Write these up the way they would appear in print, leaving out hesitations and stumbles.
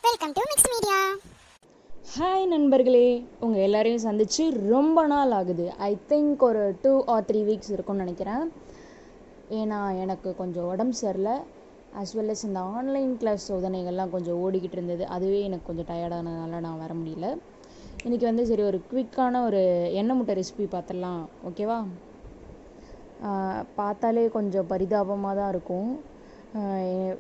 Welcome to mix media. Hi நண்பர்களே, உங்கள் எல்லாரையும் சந்தித்து ரொம்ப நாள் ஆகுது. ஐ திங்க் ஒரு 2 or 3 வீக்ஸ் இருக்கும்னு நினைக்கிறேன். ஏன்னா எனக்கு கொஞ்சம் உடம்பு சரியில்லை, ஆஸ் வெல் அஸ் இந்த ஆன்லைன் கிளாஸ் சோதனைகள்லாம் கொஞ்சம் ஓடிக்கிட்டு இருந்தது. அதுவே எனக்கு கொஞ்சம் டயர்டானதுனால நான் வர முடியல. இன்றைக்கி சரி ஒரு குவிக்கான ஒரு எண்ணெய் முட்டை ரெசிபி பார்த்துடலாம், ஓகேவா? பார்த்தாலே கொஞ்சம் பரிதாபமாக தான் இருக்கும்.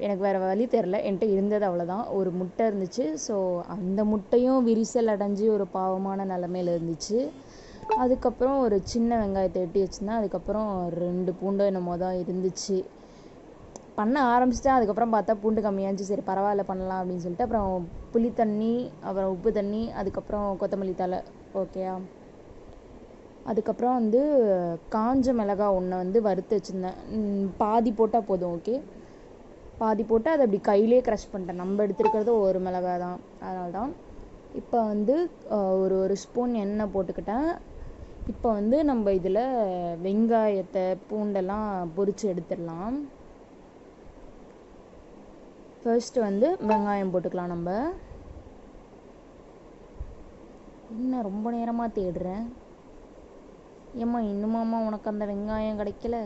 எனக்கு வேறு வழி தெரில, என்கிட்ட இருந்தது அவ்வளோதான். ஒரு முட்டை இருந்துச்சு. ஸோ அந்த முட்டையும் விரிசல் அடைஞ்சி ஒரு பாவமான நிலமையில் இருந்துச்சு. அதுக்கப்புறம் ஒரு சின்ன வெங்காயத்தை வெட்டி வச்சுருந்தேன். அதுக்கப்புறம் 2 பூண்டு என்னமோ தான் இருந்துச்சு. பண்ண ஆரம்பிச்சிட்டேன். அதுக்கப்புறம் பார்த்தா பூண்டு கம்மியாச்சு. சரி பரவாயில்ல பண்ணலாம் அப்படின்னு சொல்லிட்டு அப்புறம் புளி தண்ணி, அப்புறம் உப்பு தண்ணி, அதுக்கப்புறம் கொத்தமல்லி தழை, ஓகேயா? அதுக்கப்புறம் காஞ்ச மிளகாய் ஒன்று வறுத்து வச்சுருந்தேன். பாதி போட்டால் போதும், ஓகே? பாதி போட்டு அதை அப்படி கையிலே க்ரஷ் பண்ணிட்டேன். நம்ம எடுத்துருக்கிறது ஒரு மிளகாய் தான், அதனால தான். இப்போ ஒரு ஸ்பூன் எண்ணெய் போட்டுக்கிட்டேன். இப்போ நம்ம இதில் வெங்காயத்தை பூண்டெல்லாம் பொரித்து எடுத்துடலாம். ஃபர்ஸ்ட்டு வெங்காயம் போட்டுக்கலாம். நம்ம என்ன ரொம்ப நேரமாக தேடுறேன், ஏம்மா இன்னுமாம்மா உனக்கு அந்த வெங்காயம் கிடைக்கல?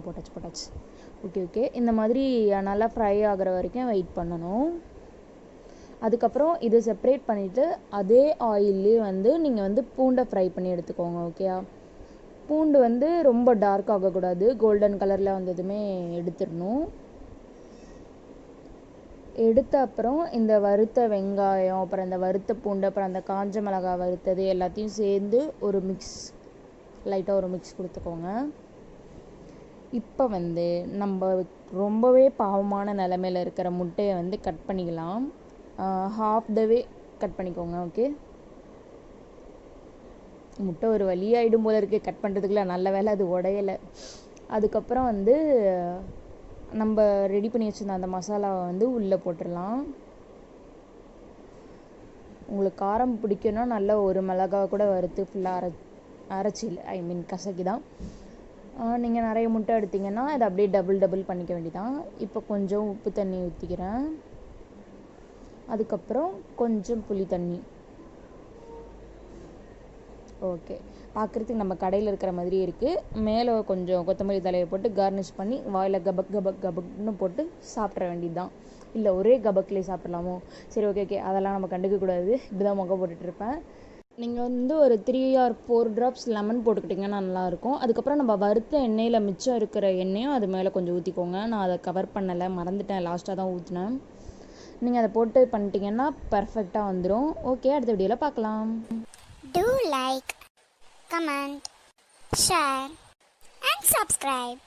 போட்டாச்சு. ஓகே. இந்த மாதிரி நல்லா ஃப்ரை ஆகிற வரைக்கும் வெயிட் பண்ணணும். அதுக்கப்புறம் இதை செப்ரேட் பண்ணிவிட்டு அதே ஆயிலே நீங்கள் பூண்டை ஃப்ரை பண்ணி எடுத்துக்கோங்க, ஓகேயா? பூண்டு ரொம்ப டார்க் ஆகக்கூடாது, கோல்டன் கலரில் வந்ததுமே எடுத்துடணும். எடுத்த அப்புறம் இந்த வறுத்த வெங்காயம், அப்புறம் இந்த வறுத்த பூண்டு, அப்புறம் அந்த காஞ்ச மிளகாய் வறுத்தது எல்லாத்தையும் சேர்ந்து லைட்டாக ஒரு மிக்ஸ் கொடுத்துக்கோங்க. இப்போ நம்ம ரொம்பவே பாவமான நிலமையில் இருக்கிற முட்டையை கட் பண்ணிக்கலாம். ஹாஃப் த வே கட் பண்ணிக்கோங்க, ஓகே? முட்டை ஒரு வழியாகிடும் போல இருக்குது கட் பண்ணுறதுக்குள்ள. நல்ல வேலை அது உடையலை. அதுக்கப்புறம் நம்ம ரெடி பண்ணி வச்சுருந்த அந்த மசாலாவை உள்ளே போட்டுடலாம். உங்களுக்கு காரம் பிடிக்குன்னா நல்லா ஒரு மிளகாய் கூட வறுத்து ஃபுல்லாக அரைச்சில் கசக்கி தான். நீங்கள் நிறைய முட்டை எடுத்திங்கன்னா அதை அப்படியே டபுள் பண்ணிக்க வேண்டியதான். இப்போ கொஞ்சம் உப்பு தண்ணி ஊற்றிக்கிறேன். அதுக்கப்புறம் கொஞ்சம் புளி தண்ணி, ஓகே? பார்க்குறதுக்கு நம்ம கடையில் இருக்கிற மாதிரி இருக்குது. மேலே கொஞ்சம் கொத்தமல்லி தலையை போட்டு கார்னிஷ் பண்ணி வாயில் கபக்னு போட்டு சாப்பிட்ற வேண்டியது தான். இல்லை ஒரே கபக்லேயே சாப்பிட்லாமோ? சரி, ஓகே, அதெல்லாம் நம்ம கண்டுக்கக்கூடாது. இப்படி தான் முகம் போட்டுட்ருப்பேன். நீங்கள் ஒரு 3 or 4 drops லெமன் போட்டுக்கிட்டிங்கன்னா நல்லாயிருக்கும். அதுக்கப்புறம் நம்ம வறுத்த எண்ணெயில் மிச்சம் இருக்கிற எண்ணெயும் அது மேலே கொஞ்சம் ஊற்றிக்கோங்க. நான் அதை கவர் பண்ணலை, மறந்துட்டேன், லாஸ்ட்டாக தான் ஊற்றினேன். நீங்கள் அதை போட்டு பண்ணிட்டீங்கன்னா பர்ஃபெக்டாக வந்துடும். ஓகே, அடுத்த வீடியோவில் பார்க்கலாம். Do like, comment, share and subscribe.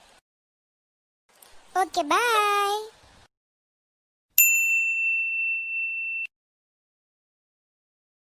Okay, bye.